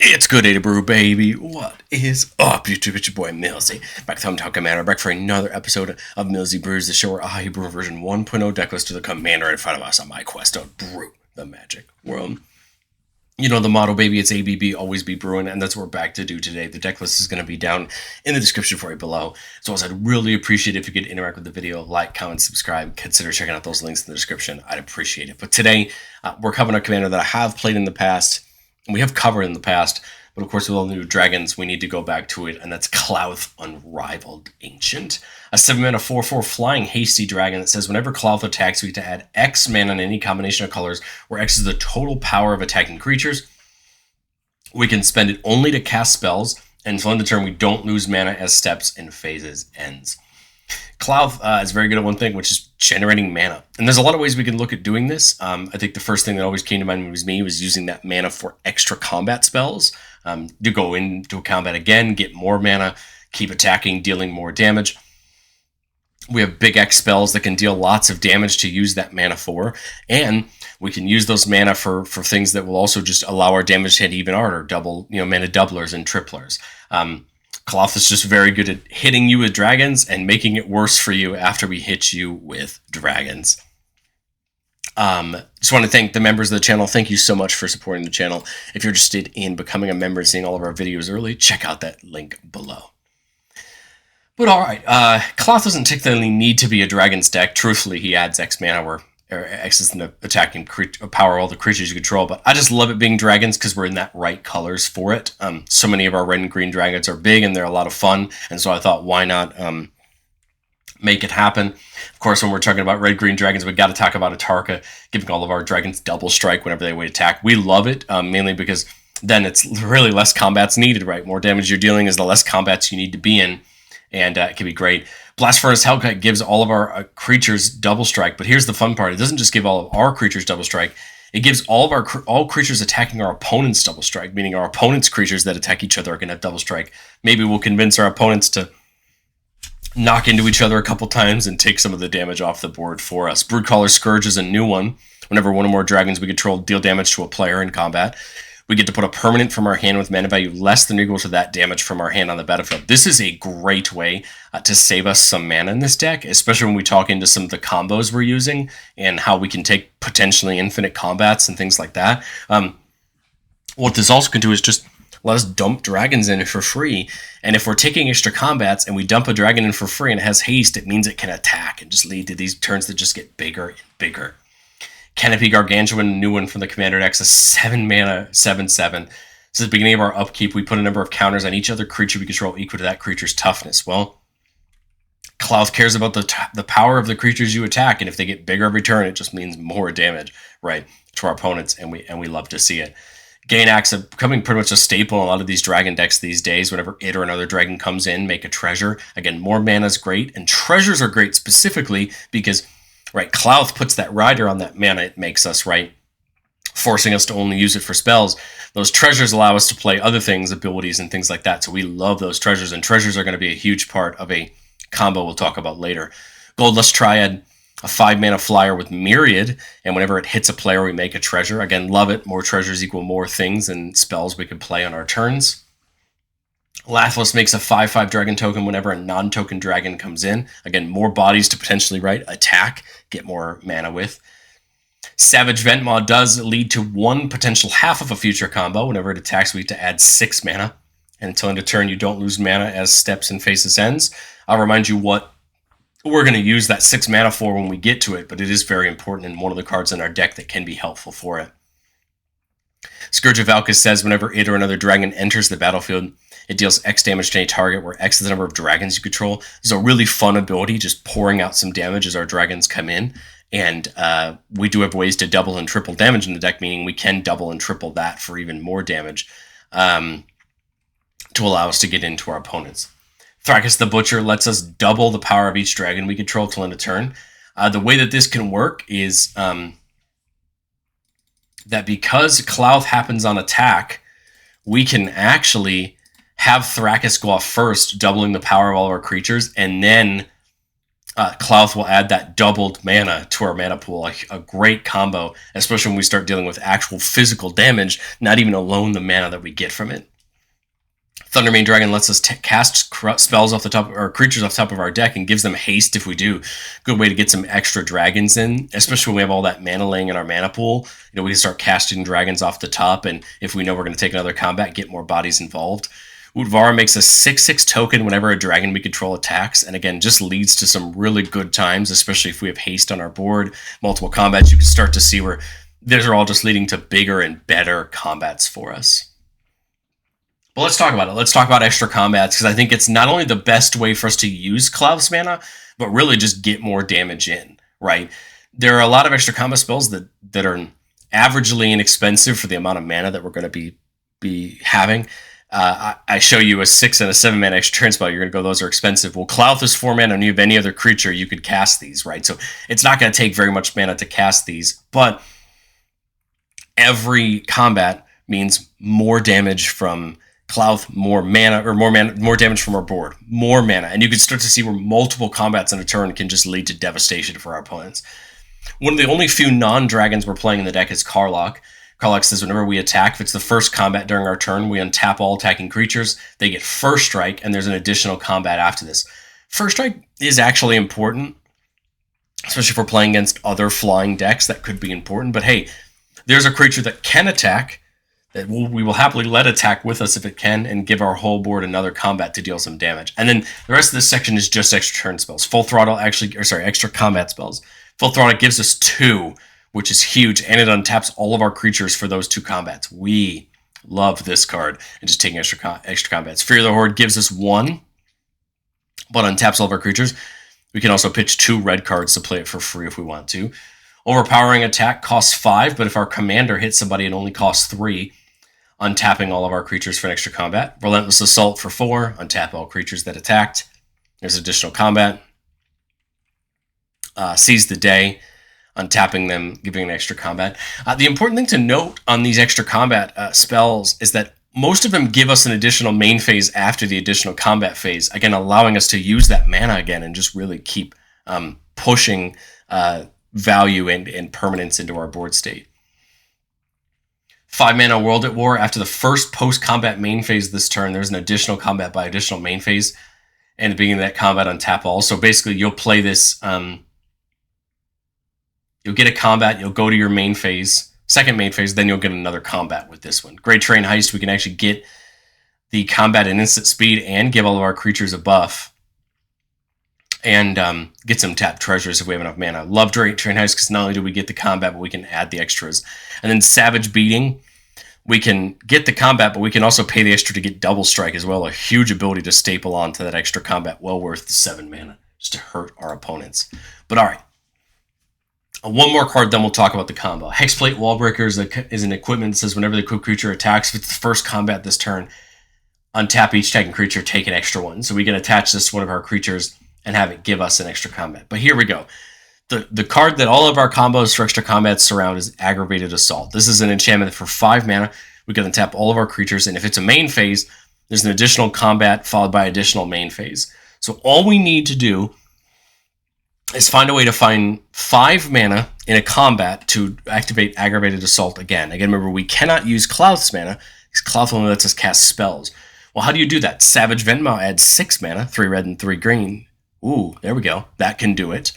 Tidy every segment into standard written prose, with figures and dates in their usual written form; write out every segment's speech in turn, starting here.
It's good day to brew, baby. What is up, YouTube? It's your boy, Millsy. Back to Talk Commander, back for another episode of Millsy Brews, the show where I brew version 1.0 decklist to the commander in front of us on my quest to brew the magic world. You know the motto, baby, it's ABB, always be brewing, and that's what we're back to do today. The deck list is going to be down in the description for you below. So I'd really appreciate it if you could interact with the video, like, comment, subscribe, consider checking out those links in the description. I'd appreciate it. But today, we're covering a commander that I have played in the past, and we have covered in the past, but of course with all the new dragons, we need to go back to it, and that's Klauth, Unrivaled Ancient. A 7-mana 4/4 flying hasty dragon that says whenever Klauth attacks, we get to add X mana in any combination of colors, where X is the total power of attacking creatures. We can spend it only to cast spells, and until end of turn, we don't lose mana as steps and phases ends. Klauth is very good at one thing, which is generating mana. And there's a lot of ways we can look at doing this. I think the first thing that always came to mind was using that mana for extra combat spells. To go into a combat again, get more mana, keep attacking, dealing more damage. We have big X spells that can deal lots of damage to use that mana for. And we can use those mana for things that will also just allow our damage to hit even harder, mana doublers and triplers. Klauth is just very good at hitting you with dragons and making it worse for you after we hit you with dragons. Just want to thank the members of the channel. Thank you so much for supporting the channel. If you're interested in becoming a member and seeing all of our videos early, check out that link below. But alright, Klauth doesn't particularly need to be a dragon's deck. Truthfully, he adds X mana where X is the attacking power of all the creatures you control, but I just love it being dragons because we're in that right colors for it. So many of our red and green dragons are big and they're a lot of fun, and so I thought, why not make it happen? Of course, when we're talking about red-green dragons, we got to talk about Atarka giving all of our dragons double strike whenever they attack. We love it, mainly because then it's really less combats needed, right? More damage you're dealing is the less combats you need to be in, and it can be great. Blast Furnace Hellkite gives all of our creatures double strike, but here's the fun part. It doesn't just give all of our creatures double strike. It gives all creatures attacking our opponents double strike, meaning our opponents' creatures that attack each other are going to have double strike. Maybe we'll convince our opponents to knock into each other a couple times and take some of the damage off the board for us. Broodcaller Scourge is a new one. Whenever one or more dragons we control deal damage to a player in combat, we get to put a permanent from our hand with mana value less than or equal to that damage from our hand on the battlefield. This is a great way to save us some mana in this deck, especially when we talk into some of the combos we're using and how we can take potentially infinite combats and things like that. What this also can do is just let us dump dragons in for free. And if we're taking extra combats and we dump a dragon in for free and it has haste, it means it can attack and just lead to these turns that just get bigger and bigger. Canopy Gargantuan, a new one from the Commander decks, a 7-mana 7/7. So at the beginning of our upkeep, we put a number of counters on each other creature we control equal to that creature's toughness. Well, Klauth cares about the power of the creatures you attack, and if they get bigger every turn, it just means more damage, right, to our opponents, and we love to see it. Gain Axe becoming pretty much a staple in a lot of these dragon decks these days. Whenever it or another dragon comes in, make a treasure. Again, more mana is great, and treasures are great specifically because, right, Klauth puts that rider on that mana it makes us, right, forcing us to only use it for spells. Those treasures allow us to play other things, abilities, and things like that, so we love those treasures, and treasures are going to be a huge part of a combo we'll talk about later. Goldlust Triad, a 5-mana flyer with Myriad, and whenever it hits a player, we make a treasure. Again, love it. More treasures equal more things and spells we can play on our turns. Lathless makes a 5/5 dragon token whenever a non-token dragon comes in. Again, more bodies to potentially, right, attack, get more mana with. Savage Ventmaw does lead to one potential half of a future combo. Whenever it attacks, we have to add 6 mana. And until end of turn, you don't lose mana as steps and phases ends. I'll remind you what we're going to use that 6 mana for when we get to it, but it is very important and one of the cards in our deck that can be helpful for it. Scourge of Valkus says whenever it or another dragon enters the battlefield, it deals X damage to any target, where X is the number of dragons you control. This is a really fun ability, just pouring out some damage as our dragons come in. And we do have ways to double and triple damage in the deck, meaning we can double and triple that for even more damage to allow us to get into our opponents. Thrakus the Butcher lets us double the power of each dragon we control till end of turn. The way that this can work is that because Klauth happens on attack, we can actually have Thrakus go off first, doubling the power of all of our creatures, and then Klauth will add that doubled mana to our mana pool, a great combo, especially when we start dealing with actual physical damage, not even alone the mana that we get from it. Thundermane Dragon lets us cast spells off the top, or creatures off the top of our deck, and gives them haste if we do. Good way to get some extra dragons in, especially when we have all that mana laying in our mana pool. We can start casting dragons off the top, and if we know we're going to take another combat, get more bodies involved. Udvara makes a 6/6 token whenever a dragon we control attacks, and again, just leads to some really good times, especially if we have haste on our board, multiple combats. You can start to see where these are all just leading to bigger and better combats for us. But let's talk about it. Let's talk about extra combats, because I think it's not only the best way for us to use Klauth's mana, but really just get more damage in, right? There are a lot of extra combat spells that are averagely inexpensive for the amount of mana that we're going to be having. I show you a 6 and a 7 mana extra turn spell. You're going to go, those are expensive. Well, Klauth is 4 mana, and you have any other creature, you could cast these, right? So it's not going to take very much mana to cast these, but every combat means more damage from Klauth, more damage from our board, more mana, and you can start to see where multiple combats in a turn can just lead to devastation for our opponents. One of the only few non-dragons we're playing in the deck is Karlach. Karlach says whenever we attack, if it's the first combat during our turn, we untap all attacking creatures. They get first strike, and there's an additional combat after this. First strike is actually important, especially if we're playing against other flying decks. That could be important, but hey, there's a creature that can attack, that we will happily let attack with us if it can, and give our whole board another combat to deal some damage. And then the rest of this section is just extra turn spells. Extra combat spells. Full Throttle gives us 2, which is huge, and it untaps all of our creatures for those 2 combats. We love this card, and just taking extra combats. Fear of the Horde gives us 1, but untaps all of our creatures. We can also pitch 2 red cards to play it for free if we want to. Overpowering Attack costs 5, but if our commander hits somebody, it only costs 3. Untapping all of our creatures for an extra combat. Relentless Assault for 4. Untap all creatures that attacked. There's additional combat. Seize the Day. Untapping them, giving an extra combat. The important thing to note on these extra combat spells is that most of them give us an additional main phase after the additional combat phase. Again, allowing us to use that mana again and just really keep pushing value and permanence into our board state. 5 mana World at War. After the first post-combat main phase this turn, there's an additional combat by additional main phase. And at the beginning of that combat, untap all. So basically, you'll play this. You'll get a combat. You'll go to your main phase, second main phase. Then you'll get another combat with this one. Great Train Heist. We can actually get the combat at instant speed and give all of our creatures a buff. And get some tapped treasures if we have enough mana. Love Great Train Heist because not only do we get the combat, but we can add the extras. And then Savage Beating, we can get the combat, but we can also pay the extra to get Double Strike as well. A huge ability to staple onto that extra combat, well worth the 7 mana, just to hurt our opponents. But all right. One more card, then we'll talk about the combo. Hexplate Wallbreaker is an equipment that says whenever the creature attacks, if it's the first combat this turn, untap each attacking creature, take an extra 1. So we can attach this to one of our creatures and have it give us an extra combat. But here we go. The card that all of our combos for extra combats surround is Aggravated Assault. This is an enchantment for 5 mana. We can untap all of our creatures, and if it's a main phase, there's an additional combat followed by additional main phase. So all we need to do is find a way to find 5 mana in a combat to activate Aggravated Assault again. Again, remember, we cannot use Klauth's mana, because Klauth only lets us cast spells. Well, how do you do that? Savage Venmaw adds 6 mana, 3 red and 3 green. Ooh, there we go. That can do it.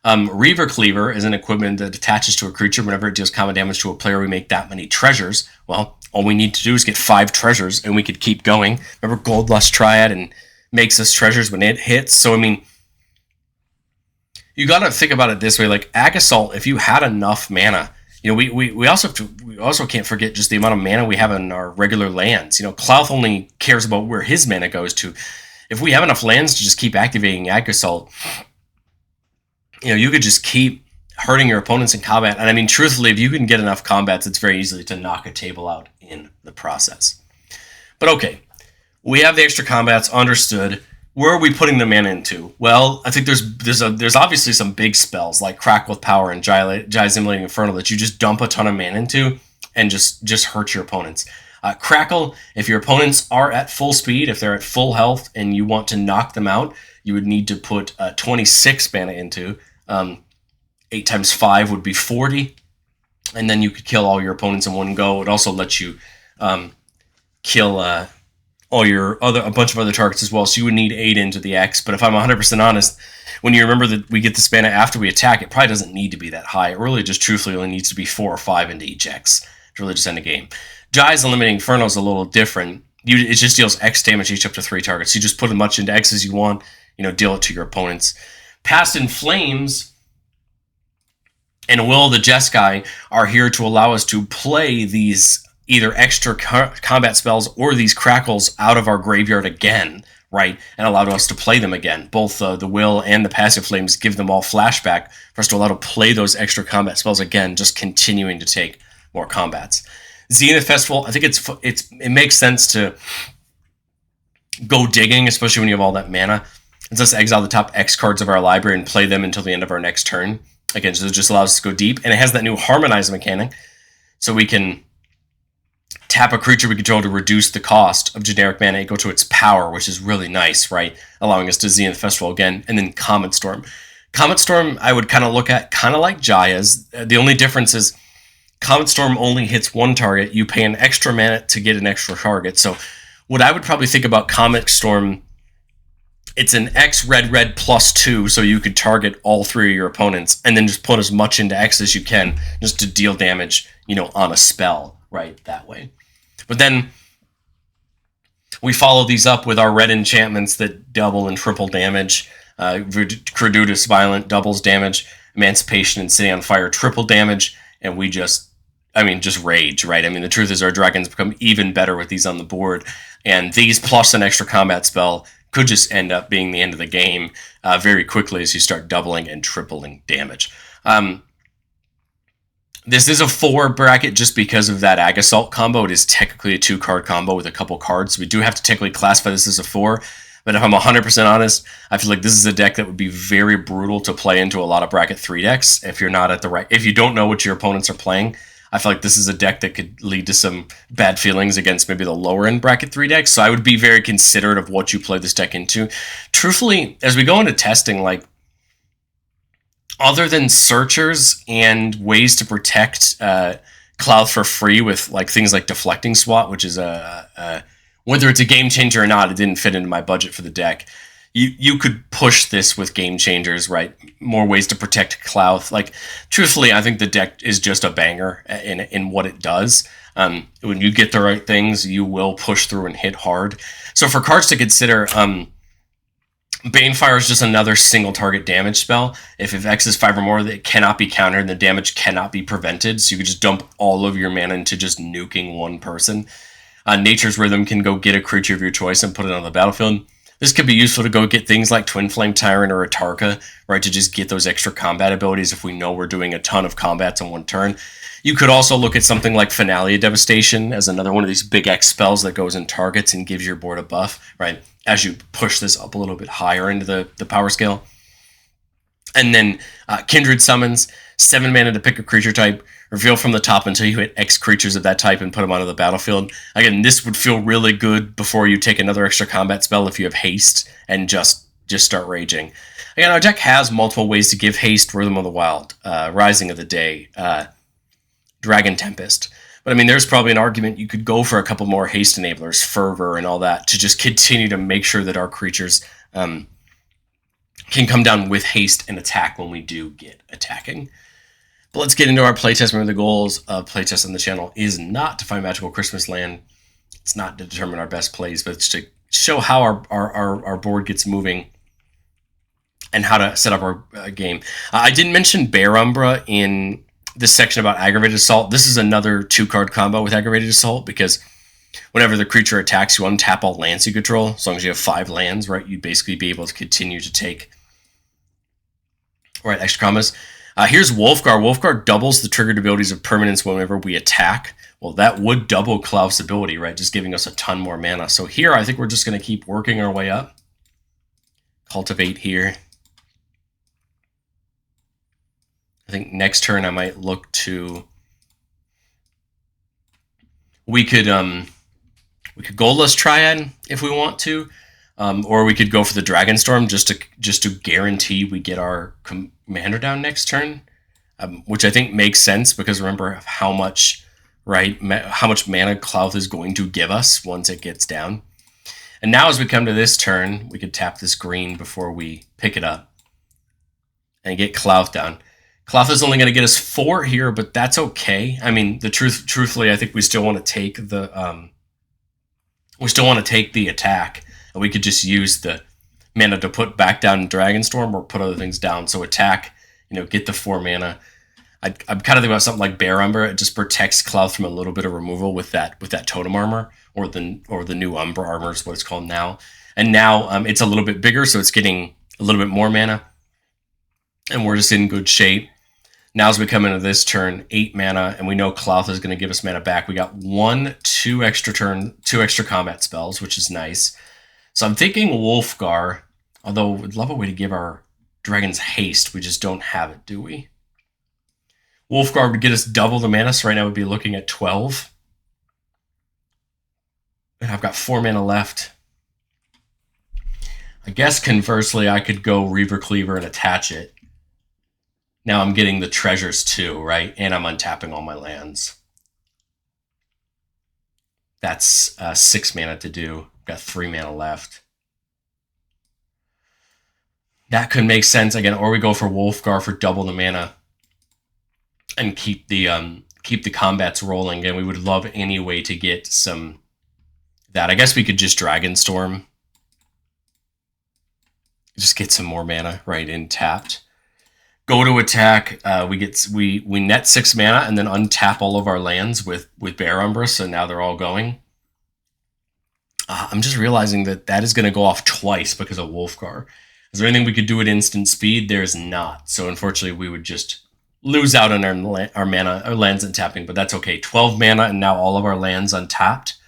Reaver Cleaver is an equipment that attaches to a creature. Whenever it deals combat damage to a player, we make that many treasures. Well, all we need to do is get 5 treasures, and we could keep going. Remember Gold Lust Triad and makes us treasures when it hits? So, I mean, you got to think about it this way. Like, Ag Assault, if you had enough mana, we also can't forget just the amount of mana we have in our regular lands. Klauth only cares about where his mana goes to. If we have enough lands to just keep activating Ag Assault, you could just keep hurting your opponents in combat. And I mean, truthfully, if you can get enough combats, it's very easy to knock a table out in the process. But okay, we have the extra combats, understood. Where are we putting the mana into? Well, I think there's obviously some big spells like Crack with Power and Gyzimulating Inferno that you just dump a ton of mana into and just hurt your opponents. Crackle, if your opponents are at full speed, if they're at full health and you want to knock them out, you would need to put 26 mana into. 8 times 5 would be 40. And then you could kill all your opponents in one go. It also lets you kill a bunch of other targets as well. So you would need 8 into the X. But if I'm 100% honest, when you remember that we get this mana after we attack, it probably doesn't need to be that high. It really just truthfully only needs to be 4 or 5 into each X to really just end the game. Jai's Eliminating Inferno is a little different. It just deals X damage each up to 3 targets. You just put as much into X as you want, deal it to your opponents. Past in Flames and Will the Jeskai are here to allow us to play these either extra combat spells or these crackles out of our graveyard again, right? And allow us to play them again. Both the Will and the Passive Flames give them all flashback for us to allow to play those extra combat spells again, just continuing to take more combats. Zenith Festival, I think it makes sense to go digging, especially when you have all that mana. It lets us exile the top X cards of our library and play them until the end of our next turn. Again, so it just allows us to go deep. And it has that new Harmonize mechanic, so we can tap a creature we control to reduce the cost of generic mana and go to its power, which is really nice, right? Allowing us to Zenith Festival again. And then Comet Storm. Comet Storm, I would kind of look at kind of like Jaya's. The only difference is Comet Storm only hits one target. You pay an extra mana to get an extra target. So what I would probably think about Comet Storm, it's an X red +2, so you could target all 3 of your opponents and then just put as much into X as you can just to deal damage, on a spell, right, that way. But then we follow these up with our red enchantments that double and triple damage. Credutus Violent doubles damage. Emancipation and City on Fire triple damage. And we just rage, right? The truth is our dragons become even better with these on the board. And these plus an extra combat spell could just end up being the end of the game very quickly as you start doubling and tripling damage. This is a 4 bracket just because of that Ag Assault combo. It is technically a 2-card combo with a couple cards. So we do have to technically classify this as a 4. But if I'm 100% honest, I feel like this is a deck that would be very brutal to play into a lot of bracket 3 decks if you're not at the right... If you don't know what your opponents are playing, I feel like this is a deck that could lead to some bad feelings against maybe the lower-end bracket 3 decks. So I would be very considerate of what you play this deck into. Truthfully, as we go into testing, other than searchers and ways to protect Klauth for free with things like Deflecting Swat, which is whether it's a game changer or not, it didn't fit into my budget for the deck. You could push this with game changers, right? More ways to protect Klauth. Truthfully, I think the deck is just a banger in what it does. When you get the right things, you will push through and hit hard. So for cards to consider, Banefire is just another single target damage spell. If X is 5 or more, it cannot be countered and the damage cannot be prevented. So you could just dump all of your mana into just nuking one person. Nature's Rhythm can go get a creature of your choice and put it on the battlefield. This could be useful to go get things like Twin Flame Tyrant or Atarka, right, to just get those extra combat abilities if we know we're doing a ton of combats in one turn. You could also look at something like Finale of Devastation as another one of these big X spells that goes in targets and gives your board a buff, right, as you push this up a little bit higher into the power scale. And then Kindred Summons, 7 mana to pick a creature type, reveal from the top until you hit X creatures of that type and put them onto the battlefield. Again, this would feel really good before you take another extra combat spell if you have haste and just start raging. Again, our deck has multiple ways to give haste: Rhythm of the Wild, Rising of the Day, Dragon Tempest. But there's probably an argument you could go for a couple more haste enablers, Fervor and all that, to just continue to make sure that our creatures can come down with haste and attack when we do get attacking. But let's get into our playtest. Remember, the goals of playtest on the channel is not to find magical Christmas land. It's not to determine our best plays, but it's to show how our board gets moving and how to set up our game. I didn't mention Bear Umbra in this section about Aggravated Assault. This is another 2-card combo with Aggravated Assault because whenever the creature attacks, you untap all lands you control. As long as you have 5 lands, right, you'd basically be able to continue to take extra combos. Here's Wolfgar. Wolfgar doubles the triggered abilities of permanents whenever we attack. Well, that would double Klauth's ability, right? Just giving us a ton more mana. So here, I think we're just going to keep working our way up. Cultivate here. I think next turn I might look to... We could We could Goldlust Triad if we want to, or we could go for the Dragonstorm just to guarantee we get our commander down next turn, which I think makes sense because remember how much how much mana Klauth is going to give us once it gets down. And now as we come to this turn, we could tap this green before we pick it up and get Klauth down. Klauth is only going to get us 4 here, but that's okay. I mean, truthfully, I think we still want to take the attack, and we could just use the mana to put back down Dragonstorm or put other things down. So attack, get the 4 mana. I'm kind of thinking about something like Bear Umbra. It just protects Klauth from a little bit of removal with that totem armor or the new Umbra armor is what it's called now. And now it's a little bit bigger, so it's getting a little bit more mana, and we're just in good shape. Now as we come into this turn, 8 mana, and we know Klauth is going to give us mana back. We got 2 extra combat spells, which is nice. So I'm thinking Wolfgar, although we'd love a way to give our dragons haste. We just don't have it, do we? Wolfgar would get us double the mana, so right now we'd be looking at 12. And I've got 4 mana left. I guess conversely, I could go Reaver Cleaver and attach it. Now I'm getting the treasures too, right? And I'm untapping all my lands. That's 6 mana to do. Got 3 mana left. That could make sense again, or we go for Wolfgar for double the mana and keep the combats rolling. And we would love any way to get some that. I guess we could just Dragonstorm. Just get some more mana, right, in tapped. Go to attack. We net 6 mana and then untap all of our lands with Bear Umbra, so now they're all going. I'm just realizing that is going to go off twice because of Wolfgar. Is there anything we could do at instant speed? There's not. So unfortunately, we would just lose out on our mana, our lands untapping, but that's okay. 12 mana and now all of our lands untapped.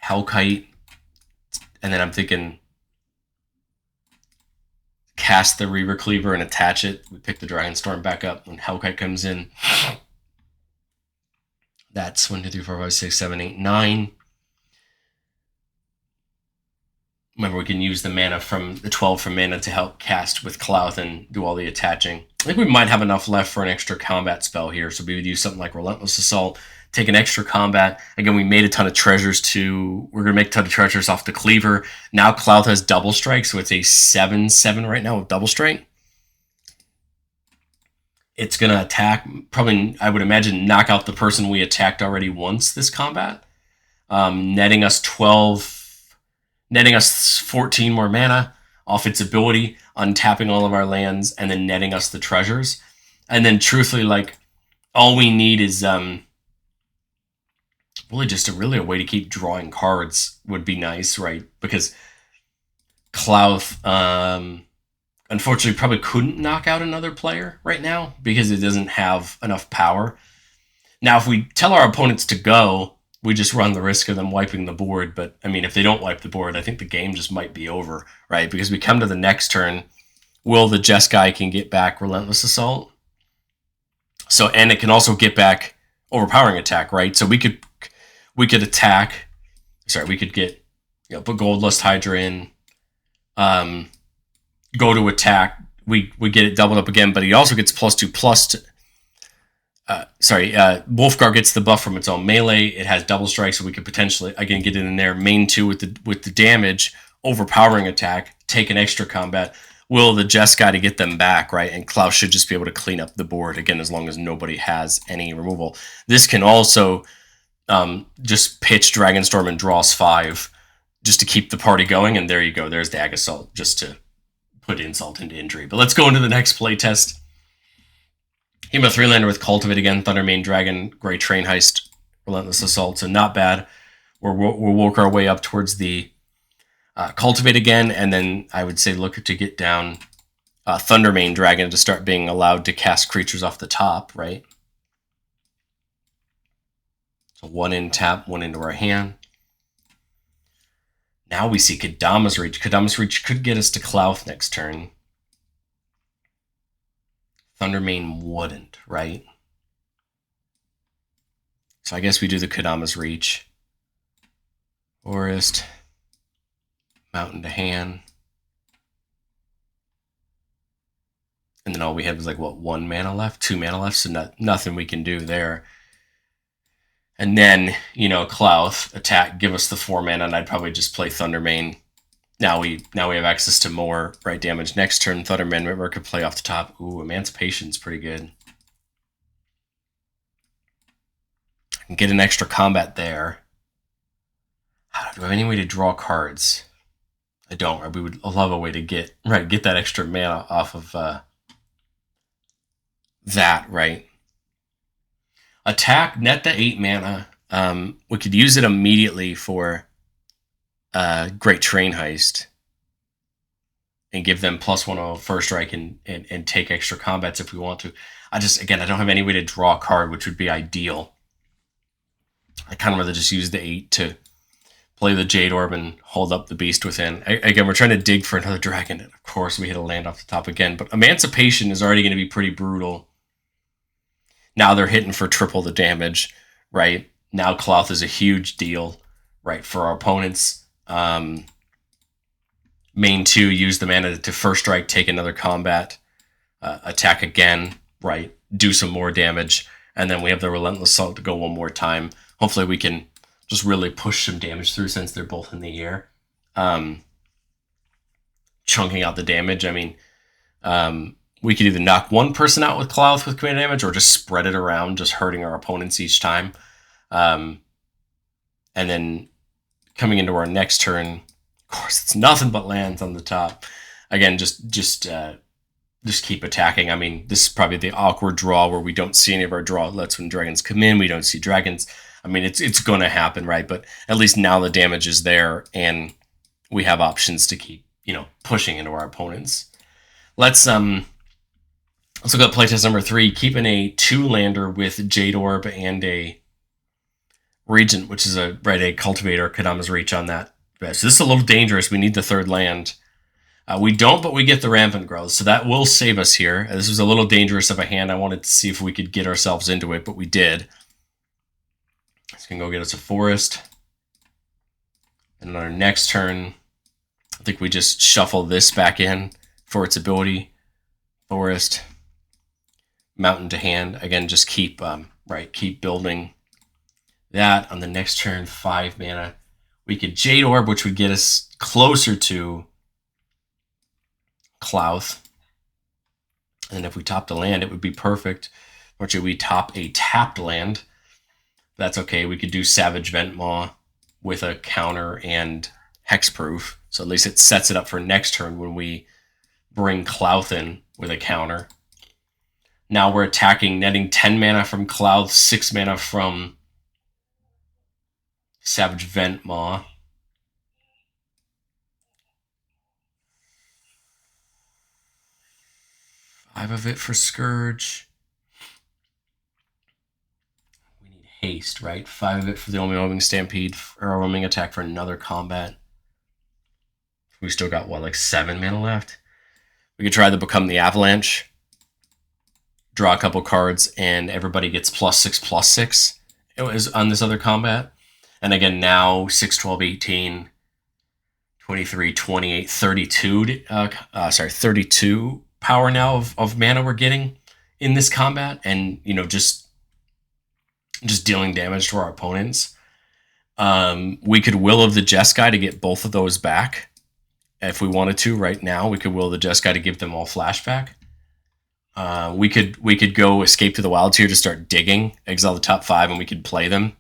Hellkite, and then I'm thinking cast the Reaver Cleaver and attach it. We pick the Dragonstorm back up when Hellkite comes in. That's 1, 2, 3, 4, 5, 6, 7, 8, 9. Remember, we can use the mana from the 12 from mana to help cast with Klauth and do all the attaching. I think we might have enough left for an extra combat spell here, so we would use something like Relentless Assault, take an extra combat. Again, we made a ton of treasures too. We're going to make a ton of treasures off the Cleaver. Now Klauth has Double Strike, so it's a 7/7 right now with Double Strike. It's going to attack, probably, I would imagine, knock out the person we attacked already once this combat. Netting us 14 more mana off its ability, untapping all of our lands, and then netting us the treasures. And then truthfully, like, all we need is really just a way to keep drawing cards would be nice, right? Because Klauth, unfortunately, probably couldn't knock out another player right now because it doesn't have enough power. Now, if we tell our opponents to go, we just run the risk of them wiping the board. But, I mean, if they don't wipe the board, I think the game just might be over, right? Because we come to the next turn, Will the Jeskai can get back Relentless Assault. So, and it can also get back Overpowering Attack, right? So we could attack. Sorry, we could get, put Goldlust Hydra in. Go to attack. We get it doubled up again, but he also gets +2/+2. Wolfgar gets the buff from its own melee. It has double strike, so we could potentially again get it in there. Main 2 with the damage, Overpowering Attack, take an extra combat. Will the Jeskai to get them back, right? And Klauth should just be able to clean up the board again as long as nobody has any removal. This can also just pitch Dragonstorm and draws 5 just to keep the party going. And there you go. There's the Ag Assault just to put insult into injury. But let's go into the next playtest. Hema 3-lander with Cultivate again, Thundermane Dragon, Great Train Heist, Relentless Assault. So not bad. We'll work our way up towards the Cultivate again, and then I would say look to get down Thundermane Dragon to start being allowed to cast creatures off the top, right? So 1 in tap, 1 into our hand. Now we see Kadama's Reach. Kadama's Reach could get us to Klauth next turn. Thundermane wouldn't, right? So I guess we do the Kodama's Reach. Forest. Mountain to hand. And then all we have is like, what, 1 mana left? 2 mana left? So nothing we can do there. And then, you know, Klauth, attack, give us the 4 mana, and I'd probably just play Thundermane. Now we have access to more right damage. Next turn, Thundermane, River could play off the top. Ooh, Emancipation's pretty good. I can get an extra combat there. Do I have any way to draw cards? I don't. We would love a way to get that extra mana off of that, right? Attack, net the 8 mana. We could use it immediately for Great Train Heist and give them +1 first strike and take extra combats if we want to. I don't have any way to draw a card, which would be ideal. I kind of rather just use the 8 to play the Jade Orb and hold up the Beast Within. Again, we're trying to dig for another dragon, and of course we hit a land off the top again, but Emancipation is already going to be pretty brutal. Now they're hitting for triple the damage, right? Now Klauth is a huge deal, right, for our opponents. Main 2, use the mana to first strike, take another combat, attack again, right, do some more damage, and then we have the Relentless Assault to go one more time. Hopefully we can just really push some damage through since they're both in the air. Chunking out the damage. I mean, we could either knock one person out with Klauth with command damage or just spread it around, just hurting our opponents each time. And then coming into our next turn, of course, it's nothing but lands on the top. Again, just keep attacking. I mean, this is probably the awkward draw where we don't see any of our draw outlets when dragons come in. We don't see dragons. I mean, it's going to happen, right? But at least now the damage is there, and we have options to keep, pushing into our opponents. Let's look at playtest number 3. Keeping a 2-lander with Jade Orb and a Regent, which is a Cultivator, Kodama's Reach on that. So this is a little dangerous. We need the 3rd land. We don't, but we get the Rampant Growth, so that will save us here. This was a little dangerous of a hand. I wanted to see if we could get ourselves into it, but we did. It's going to go get us a Forest. And on our next turn, I think we just shuffle this back in for its ability. Forest. Mountain to hand. Again, just keep building that. On the next turn, 5 mana. We could Jade Orb, which would get us closer to Klauth. And if we top the land, it would be perfect. Or should we top a tapped land? That's okay. We could do Savage Ventmaw with a counter and Hexproof. So at least it sets it up for next turn when we bring Klauth in with a counter. Now we're attacking, netting 10 mana from Klauth, 6 mana from Savage Ventmaw. Five of it for Scourge. We need haste, right? 5 of it for the Overwhelming Stampede, or Overwhelming Attack for another combat. We still got, 7 mana left? We could try to Become the Avalanche. Draw a couple cards, and everybody gets +6/+6. It was on this other combat. And again, now 6, 12, 18, 23, 28, 32. 32 power now of mana we're getting in this combat, and just dealing damage to our opponents. We could Will of the Jeskai to get both of those back if we wanted to. Right now, we could Will of the Jeskai to give them all flashback. We could go Escape to the Wilds here to start digging, exile the top 5, and we could play them.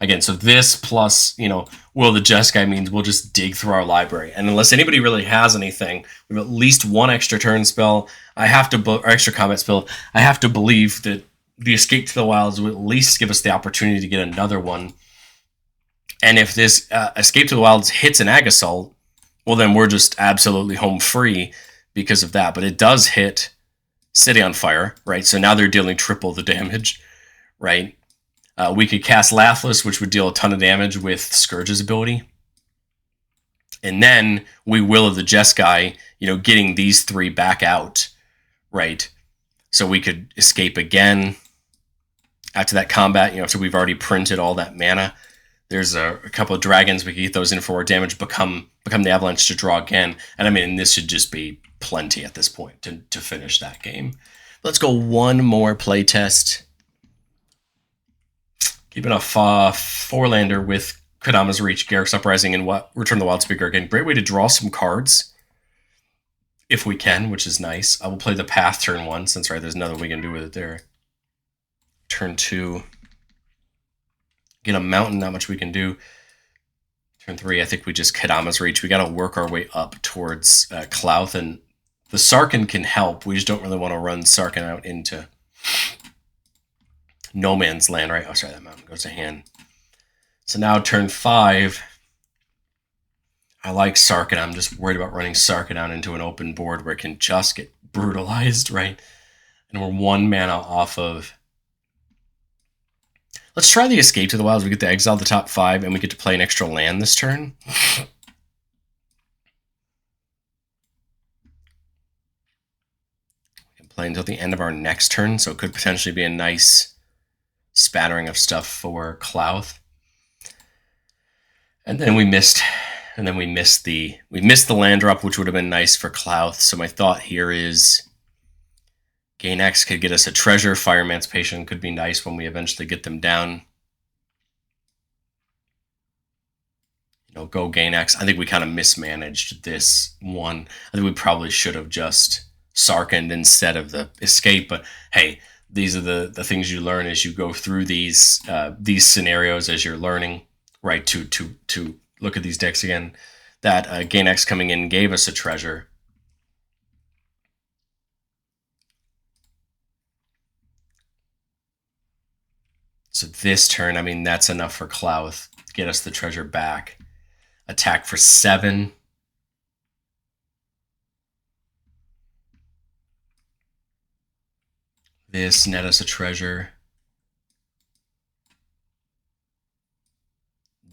Again, so this plus, Will the Jeskai means we'll just dig through our library. And unless anybody really has anything, we have at least one extra turn spell. Or extra combat spell. I have to believe that the Escape to the Wilds will at least give us the opportunity to get another one. And if this Escape to the Wilds hits an Ag Assault, well, then we're just absolutely home free because of that. But it does hit City on Fire, right? So now they're dealing triple the damage, right? We could cast Laughless, which would deal a ton of damage with Scourge's ability. And then we Will of the Jeskai, getting these 3 back out, right? So we could escape again after that combat, so we've already printed all that mana. There's a couple of dragons. We could get those in for our damage, become the avalanche to draw again. And I mean, this should just be plenty at this point to finish that game. Let's go one more playtest. Keeping a 4-lander with Kodama's Reach, Garruk's Uprising, and Return of the Wild Speaker again. Great way to draw some cards, if we can, which is nice. I will play the Path turn 1, since there's nothing we can do with it there. Turn 2. Get a Mountain, not much we can do. Turn 3, I think we just Kodama's Reach. We got to work our way up towards Klauth, and the Sarkhan can help. We just don't really want to run Sarkhan out into no man's land, right? Oh, sorry, that Mountain goes to hand. So now turn 5, I like Sarkhan. I'm just worried about running Sarkhan out into an open board where it can just get brutalized, right? And we're 1 mana off of... Let's try the Escape to the Wilds. We get to exile the top 5, and we get to play an extra land this turn. We can play until the end of our next turn, so it could potentially be a nice spattering of stuff for Klauth. And then we missed the land drop, which would have been nice for Klauth. So my thought here is Gain X could get us a treasure. Fire Emancipation could be nice when we eventually get them down. Go Gain X. I think we kind of mismanaged this one. I think we probably should have just Sarkhaned instead of the Escape. But hey, these are the things you learn as you go through these scenarios as you're learning, right? To look at these decks again. That Gain X coming in gave us a treasure. So this turn, I mean, that's enough for Klauth. Get us the treasure back. Attack for 7. This, net us a treasure.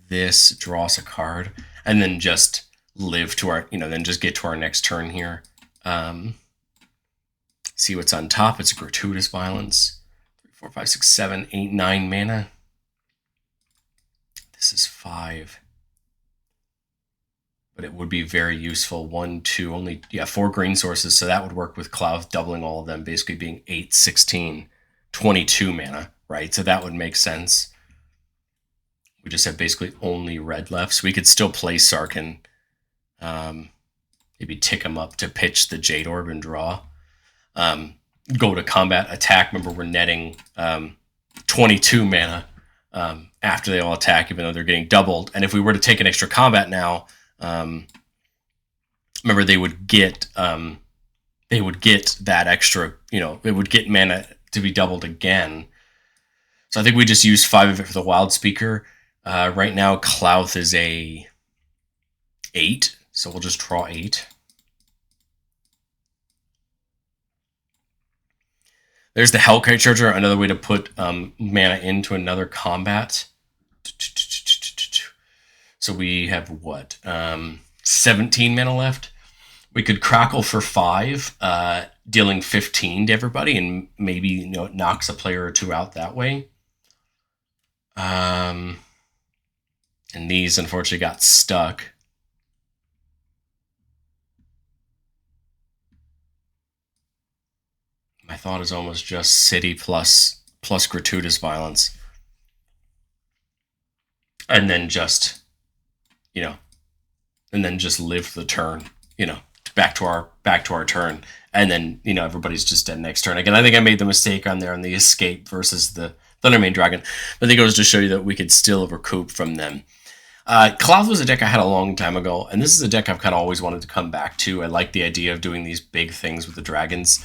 This, draw us a card. And then just live to our, then just get to our next turn here. See what's on top. It's Gratuitous Violence. 4, 5, 6, 7, 8, 9 mana. This is 5. But it would be very useful. 1, 2, only 4 green sources, so that would work with Klauth, doubling all of them, basically being 8, 16, 22 mana, right? So that would make sense. We just have basically only red left, so we could still play Sarkhan. Maybe tick him up to pitch the Jade Orb and draw. Go to combat, attack. Remember, we're netting 22 mana after they all attack, even though they're getting doubled. And if we were to take an extra combat now, remember they would get that extra, it would get mana to be doubled again. So I think we just use 5 of it for the Wild Speaker. Right now, Klauth is a 8, so we'll just draw 8. There's the Hellkite Charger, another way to put mana into another combat. So we have what? 17 mana left. We could Crackle for 5, dealing 15 to everybody, and maybe it knocks a player or 2 out that way. And these unfortunately got stuck. My thought is almost just City plus Gratuitous Violence. And then just, and then just live the turn, back to our turn. And then, everybody's just dead next turn. Again, I think I made the mistake on the Escape versus the Thundermane Dragon. But I think it was to show you that we could still recoup from them. Klauth was a deck I had a long time ago, and this is a deck I've kind of always wanted to come back to. I like the idea of doing these big things with the dragons.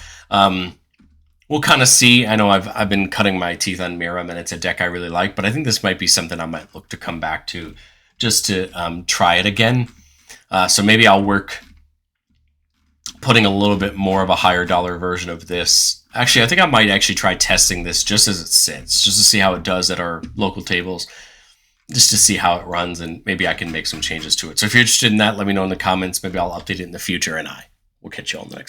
We'll kind of see. I know I've been cutting my teeth on Miram, and it's a deck I really like, but I think this might be something I might look to come back to just to try it again. So maybe I'll work putting a little bit more of a higher dollar version of this. Actually, I think I might actually try testing this just as it sits, just to see how it does at our local tables, just to see how it runs, and maybe I can make some changes to it. So if you're interested in that, let me know in the comments. Maybe I'll update it in the future, and I will catch you on the next one.